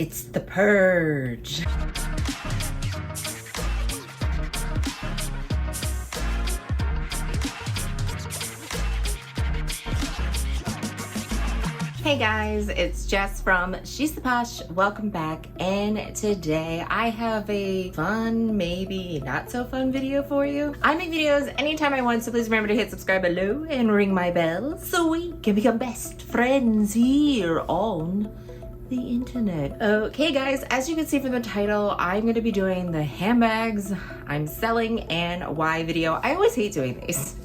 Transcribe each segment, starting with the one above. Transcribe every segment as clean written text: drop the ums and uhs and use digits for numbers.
It's the purge. Hey guys, it's Jess from She's the Posh. Welcome back, and today I have a fun, maybe not so fun video for you. I make videos anytime I want, so please remember to hit subscribe below and ring my bell so we can become best friends here on the internet. Okay guys, as you can see from the title, I'm going to be doing the handbags I'm selling and why video. I always hate doing these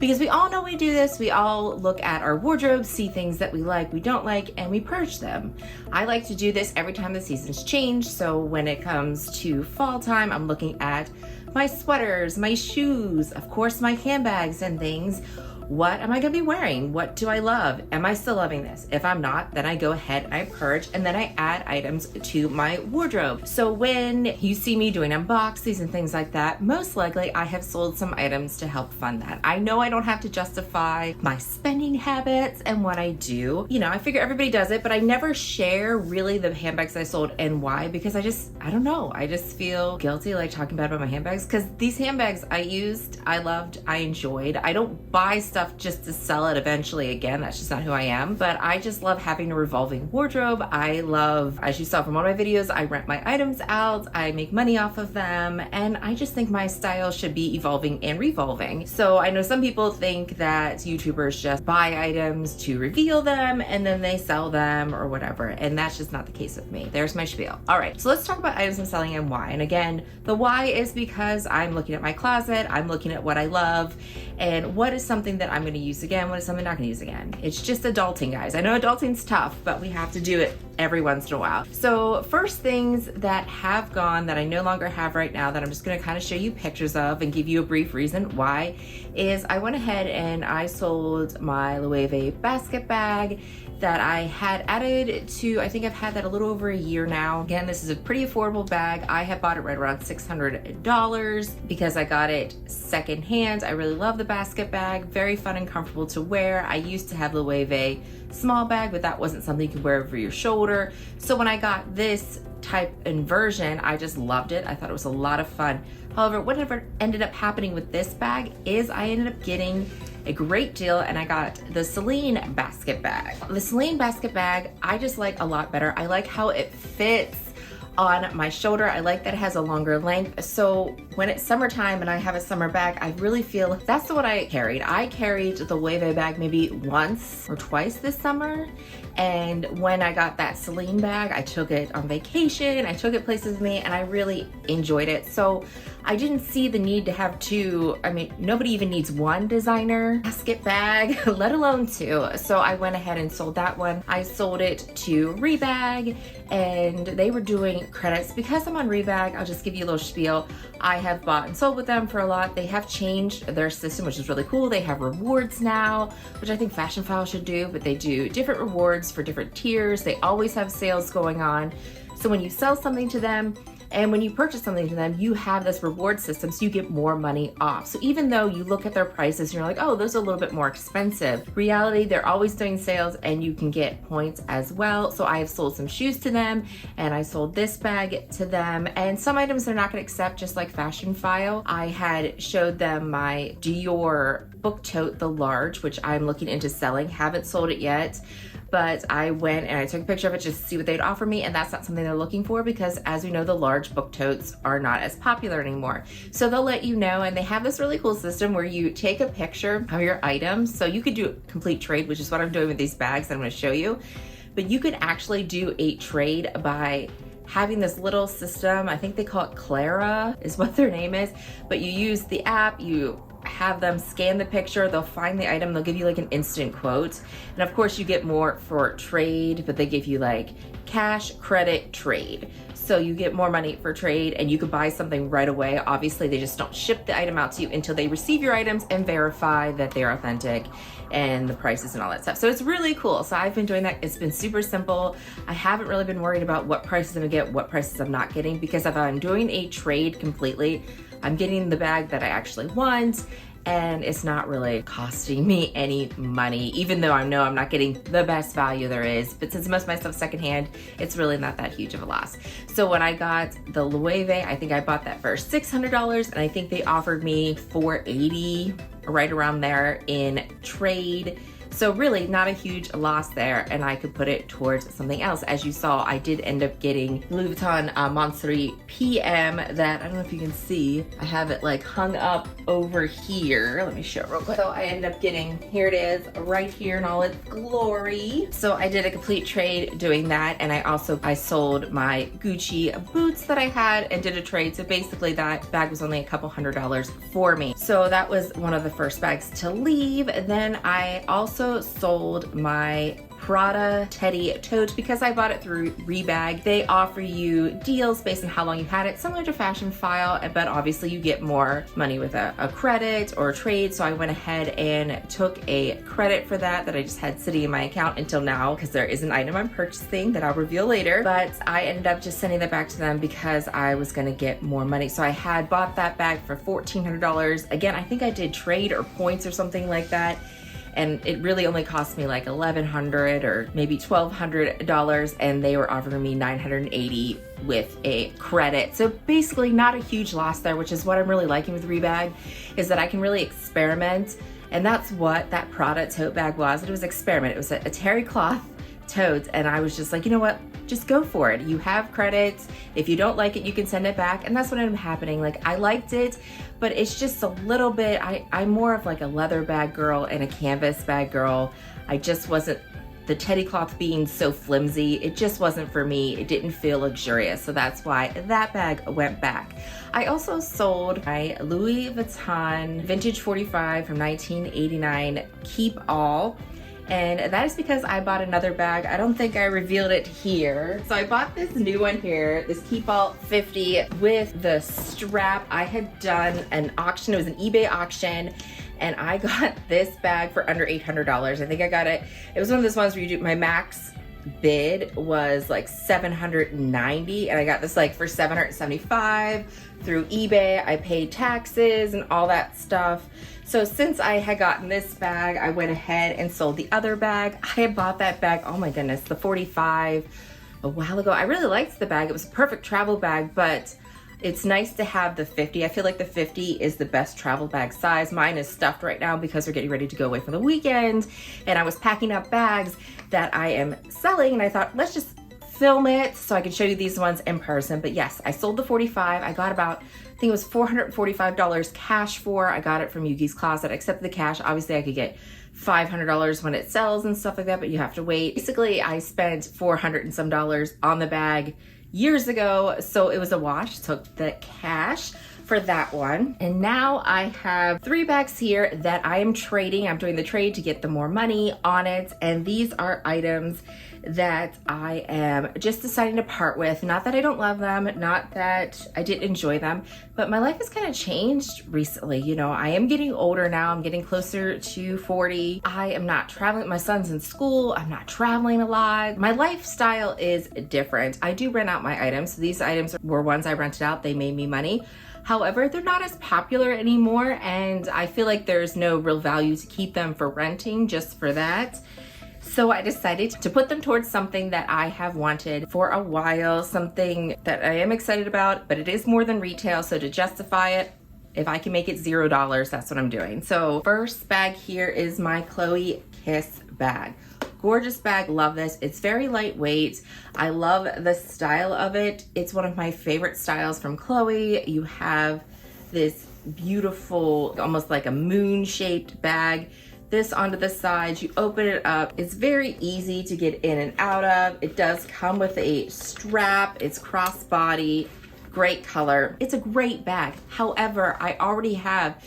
because we all know we do this. We all look at our wardrobe, see things that we like, we don't like, and we purge them. I like to do this every time the seasons change. So when it comes to fall time, I'm looking at my sweaters, my shoes, of course my handbags and things. What am I gonna be wearing? What do I love? Am I still loving this? If I'm not, then I go ahead and I purge, and then I add items to my wardrobe. So when you see me doing unboxings and things like that, most likely I have sold some items to help fund that. I know I don't have to justify my spending habits and what I do. You know, I figure everybody does it, but I never share really the handbags I sold and why, because I don't know. I just feel guilty like talking bad about my handbags, because these handbags I used, I loved, I enjoyed. I don't buy stuff just to sell it eventually again. That's just not who I am. But I just love having a revolving wardrobe. I love, as you saw from one of my videos, I rent my items out, I make money off of them, and I just think my style should be evolving and revolving. So I know some people think that YouTubers just buy items to reveal them and then they sell them or whatever, and that's just not the case with me. There's my spiel. All right, so let's talk about items I'm selling and why. And again, the why is because I'm looking at my closet, I'm looking at what I love, and what is something that I'm going to use again, what is something I'm not going to use again. It's just adulting, guys. I know adulting's tough, but we have to do it every once in a while. So first things that have gone that I no longer have right now that I'm just going to kind of show you pictures of and give you a brief reason why is I went ahead and I sold my Loewe basket bag that I had added to, I think I've had that a little over a year now. Again, this is a pretty affordable bag. I have bought it right around $600 because I got it secondhand. I really love the basket bag, very fun and comfortable to wear. I used to have Loewe small bag, but that wasn't something you could wear over your shoulder. So when I got this type and version, I just loved it. I thought it was a lot of fun. However, whatever ended up happening with this bag is I ended up getting a great deal, and I got the Celine basket bag. The Celine basket bag I just like a lot better. I like how it fits on my shoulder. I like that it has a longer length. So when it's summertime and I have a summer bag, I really feel that's what I carried. I carried the Loewe bag maybe once or twice this summer. And when I got that Celine bag, I took it on vacation, I took it places with me, and I really enjoyed it. So I didn't see the need to have two. I mean, nobody even needs one designer basket bag, let alone two. So I went ahead and sold that one. I sold it to Rebag, and they were doing credits. Because I'm on Rebag, I'll just give you a little spiel. I have bought and sold with them for a lot. They have changed their system, which is really cool. They have rewards now, which I think Fashion File should do, but they do different rewards for different tiers. They always have sales going on. So when you sell something to them, and when you purchase something to them, you have this reward system, so you get more money off. So even though you look at their prices and you're like, oh, those are a little bit more expensive, reality, they're always doing sales and you can get points as well. So I have sold some shoes to them, and I sold this bag to them, and some items they're not gonna accept, just like Fashion File. I had showed them my Dior book tote, the large, which I'm looking into selling. Haven't sold it yet, but I went and I took a picture of it just to see what they'd offer me, and that's not something they're looking for because, as we know, the large book totes are not as popular anymore. So they'll let you know, and they have this really cool system where you take a picture of your items. So you could do a complete trade, which is what I'm doing with these bags that I'm going to show you, but you could actually do a trade by having this little system. I think they call it Clara is what their name is, but you use the app, you have them scan the picture, they'll find the item, they'll give you like an instant quote, and of course you get more for trade, but they give you like cash, credit, trade. So you get more money for trade, and you could buy something right away. Obviously they just don't ship the item out to you until they receive your items and verify that they're authentic and the prices and all that stuff. So it's really cool. So I've been doing that. It's been super simple. I haven't really been worried about what prices I'm gonna get, what prices I'm not getting, because if I'm doing a trade completely, I'm getting the bag that I actually want, and it's not really costing me any money, even though I know I'm not getting the best value there is. But since most of my stuff's secondhand, it's really not that huge of a loss. So when I got the Loewe, I think I bought that for $600, and I think they offered me $480, right around there, in trade. So really not a huge loss there, and I could put it towards something else. As you saw, I did end up getting Louis Vuitton Moncerie PM that, I don't know if you can see, I have it like hung up over here. Let me show it real quick. So I ended up getting, here it is, right here in all its glory. So I did a complete trade doing that, and I sold my Gucci boots that I had and did a trade. So basically that bag was only a couple $100s for me. So that was one of the first bags to leave. Then I also sold my Prada Teddy Tote because I bought it through Rebag. They offer you deals based on how long you had it, similar to Fashion File, but obviously you get more money with a credit or a trade. So I went ahead and took a credit for that I just had sitting in my account until now, because there is an item I'm purchasing that I'll reveal later. But I ended up just sending that back to them because I was gonna get more money. So I had bought that bag for $1,400. Again, I think I did trade or points or something like that, and it really only cost me like $1,100 or maybe $1,200, and they were offering me $980 with a credit. So basically not a huge loss there, which is what I'm really liking with Rebag, is that I can really experiment. And that's what that Prada tote bag was. It was experiment. It was a terry cloth tote, and I was just like, you know what, just go for it. You have credits. If you don't like it, you can send it back. And that's what ended up happening. Like, I liked it, but it's just a little bit, I'm more of like a leather bag girl and a canvas bag girl. I just wasn't, the teddy cloth being so flimsy, it just wasn't for me. It didn't feel luxurious. So that's why that bag went back. I also sold my Louis Vuitton Vintage 45 from 1989 Keepall. And that is because I bought another bag. I don't think I revealed it here. So I bought this new one here, this Keepall 50 with the strap. I had done an auction, it was an eBay auction, and I got this bag for under $800. I think I got it. It was one of those ones where you do, my max bid was like $790, and I got this like for $775 through eBay. I paid taxes and all that stuff. So since I had gotten this bag, I went ahead and sold the other bag. I had bought that bag, oh my goodness, the 45 a while ago. I really liked the bag. It was a perfect travel bag, but it's nice to have the 50. I feel like the 50 is the best travel bag size. Mine is stuffed right now because we're getting ready to go away for the weekend, and I was packing up bags that I am selling, and I thought, let's just film it so I can show you these ones in person. But yes, I sold the 45. I got about, I think it was $445 cash for. I got it from Yugi's Closet. I accepted the cash. Obviously I could get $500 when it sells and stuff like that, but you have to wait. Basically, I spent $400 and some on the bag years ago, so it was a wash. Took the cash for that one. And now I have 3 bags here that I am trading. I'm doing the trade to get the more money on it, and these are items that I am just deciding to part with. Not that I don't love them, not that I didn't enjoy them, but my life has kind of changed recently. You know, I am getting older now. I'm getting closer to 40. I am not traveling. My son's in school. I'm not traveling a lot. My lifestyle is different. I do rent out my items. So these items were ones I rented out. They made me money. However, they're not as popular anymore, and I feel like there's no real value to keep them for renting just for that. So I decided to put them towards something that I have wanted for a while, something that I am excited about, but it is more than retail. So to justify it, if I can make it $0, that's what I'm doing. So first bag here is my Chloe Kiss bag. Gorgeous bag, love this. It's very lightweight. I love the style of it. It's one of my favorite styles from Chloe. You have this beautiful, almost like a moon-shaped bag. This onto the sides, you open it up. It's very easy to get in and out of. It does come with a strap. It's crossbody, great color. It's a great bag. However, I already have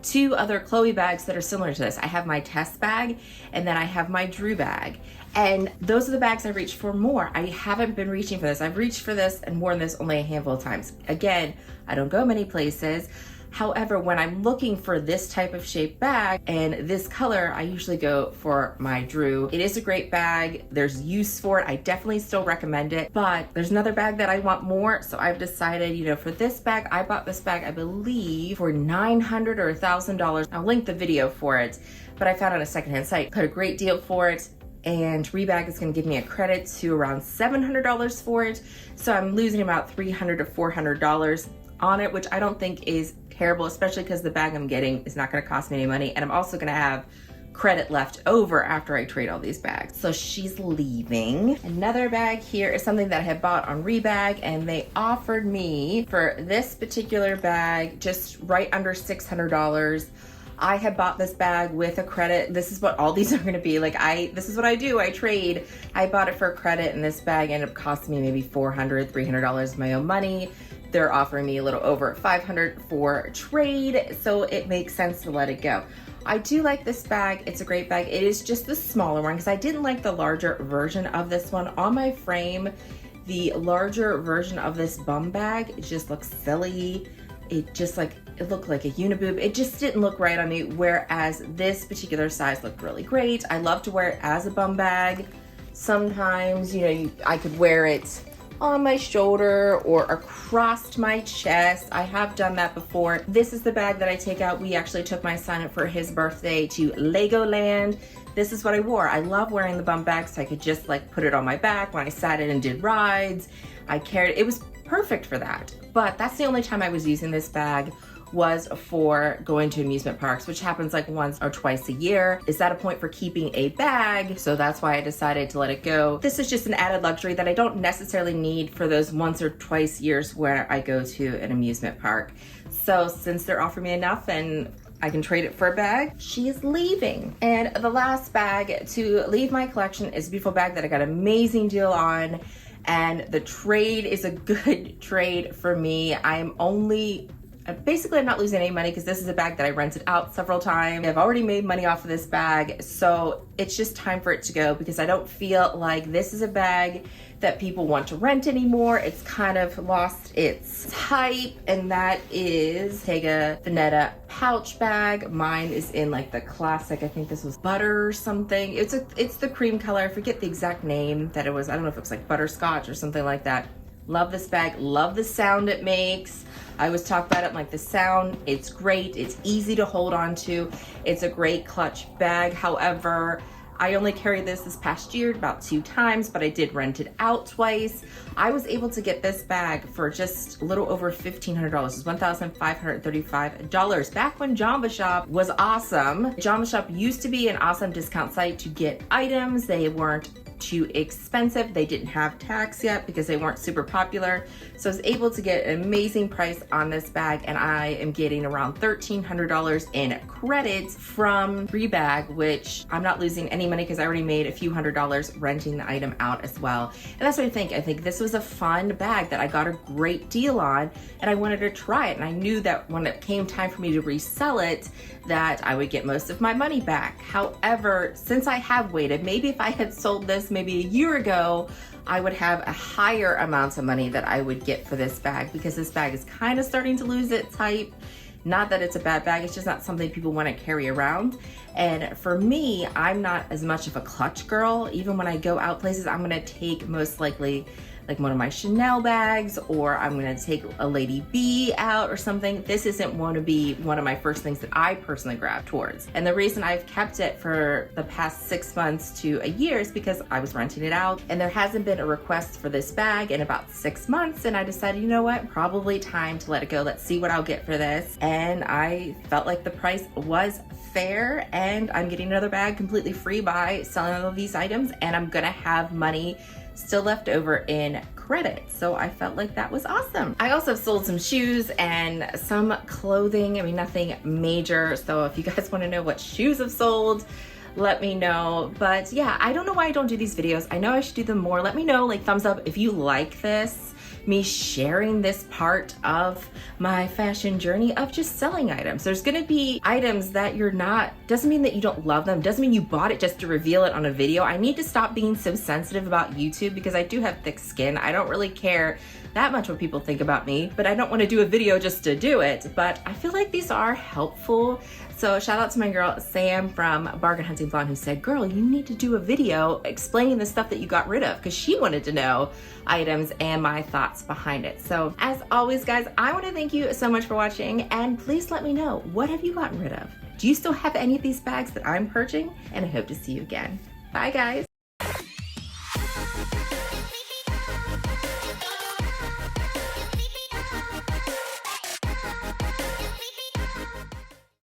2 other Chloe bags that are similar to this. I have my Tess bag, and then I have my Drew bag. And those are the bags I reached for more. I haven't been reaching for this. I've reached for this and worn this only a handful of times. Again, I don't go many places. However, when I'm looking for this type of shape bag and this color, I usually go for my Drew. It is a great bag. There's use for it. I definitely still recommend it, but there's another bag that I want more. So I've decided, you know, for this bag, I bought this bag, I believe for $900 or $1,000. I'll link the video for it, but I found it on a secondhand site. Got a great deal for it. And Rebag is going to give me a credit to around $700 for it. So I'm losing about $300 to $400 on it, which I don't think is terrible, especially because the bag I'm getting is not going to cost me any money. And I'm also going to have credit left over after I trade all these bags. So she's leaving. Another bag here is something that I had bought on Rebag, and they offered me for this particular bag just right under $600. I had bought this bag with a credit. This is what all these are gonna be. Like this is what I do, I trade. I bought it for a credit, and this bag ended up costing me maybe $400, $300 of my own money. They're offering me a little over $500 for trade, so it makes sense to let it go. I do like this bag. It's a great bag. It is just the smaller one because I didn't like the larger version of this one. On my frame, the larger version of this bum bag, it just looks silly. It looked like a uniboob. It just didn't look right on me, whereas this particular size looked really great. I love to wear it as a bum bag. Sometimes, you know, I could wear it on my shoulder or across my chest. I have done that before. This is the bag that I take out. We actually took my son for his birthday to Legoland. This is what I wore. I love wearing the bum bag, so I could just like put it on my back when I sat in and did rides. I carried it. It was perfect for that. But that's the only time I was using this bag was for going to amusement parks, which happens like once or twice a year. Is that a point for keeping a bag? So that's why I decided to let it go. This is just an added luxury that I don't necessarily need for those once or twice years where I go to an amusement park. So since they're offering me enough and I can trade it for a bag, she is leaving. And the last bag to leave my collection is a beautiful bag that I got an amazing deal on. And the trade is a good trade for me. Basically, I'm not losing any money because this is a bag that I rented out several times. I've already made money off of this bag, so it's just time for it to go because I don't feel like this is a bag that people want to rent anymore. It's kind of lost its hype, and that is Tega Veneta pouch bag. Mine is in like the classic, I think this was butter or something. It's the cream color. I forget the exact name that it was. I don't know if it was like butterscotch or something like that. Love this bag, love the sound it makes. I always talk about it, like the sound, it's great, it's easy to hold on to. It's a great clutch bag. However, I only carried this past year about 2 times, but I did rent it out twice. I was able to get this bag for just a little over $1,500. It was $1,535 back when Jamba Shop was awesome. Jamba Shop used to be an awesome discount site to get items. They weren't too expensive. They didn't have tax yet because they weren't super popular. So I was able to get an amazing price on this bag, and I am getting around $1,300 in credits from Rebag, which I'm not losing any money because I already made a few $100s renting the item out as well. And that's what I think. I think this was a fun bag that I got a great deal on, and I wanted to try it. And I knew that when it came time for me to resell it, that I would get most of my money back. However, since I have waited, maybe if I had sold this maybe a year ago, I would have a higher amount of money that I would get for this bag, because this bag is kind of starting to lose its hype. Not that it's a bad bag, it's just not something people want to carry around. And for me, I'm not as much of a clutch girl. Even when I go out places, I'm gonna take most likely like one of my Chanel bags, or I'm gonna take a Lady B out or something. This isn't going to be one of my first things that I personally grab towards. And the reason I've kept it for the past 6 months to a year is because I was renting it out, and there hasn't been a request for this bag in about 6 months, and I decided, you know what, probably time to let it go. Let's see what I'll get for this. And I felt like the price was fair, and I'm getting another bag completely free by selling all of these items, and I'm gonna have money still left over in credit. So I felt like that was awesome. I also sold some shoes and some clothing. I mean, nothing major. So if you guys want to know what shoes I've sold, let me know. But yeah, I don't know why I don't do these videos. I know I should do them more. Let me know, like thumbs up if you like this. me sharing this part of my fashion journey of just selling items. There's gonna be items that you're not, doesn't mean that you don't love them, doesn't mean you bought it just to reveal it on a video. I need to stop being so sensitive about YouTube because I do have thick skin. I don't really care that much what people think about me, but I don't want to do a video just to do it. But I feel like these are helpful. So shout out to my girl Sam from Bargain Hunting Blonde who said, girl, you need to do a video explaining the stuff that you got rid of, because she wanted to know items and my thoughts behind it. So as always, guys, I want to thank you so much for watching, and please let me know, what have you gotten rid of? Do you still have any of these bags that I'm purging? And I hope to see you again. Bye, guys.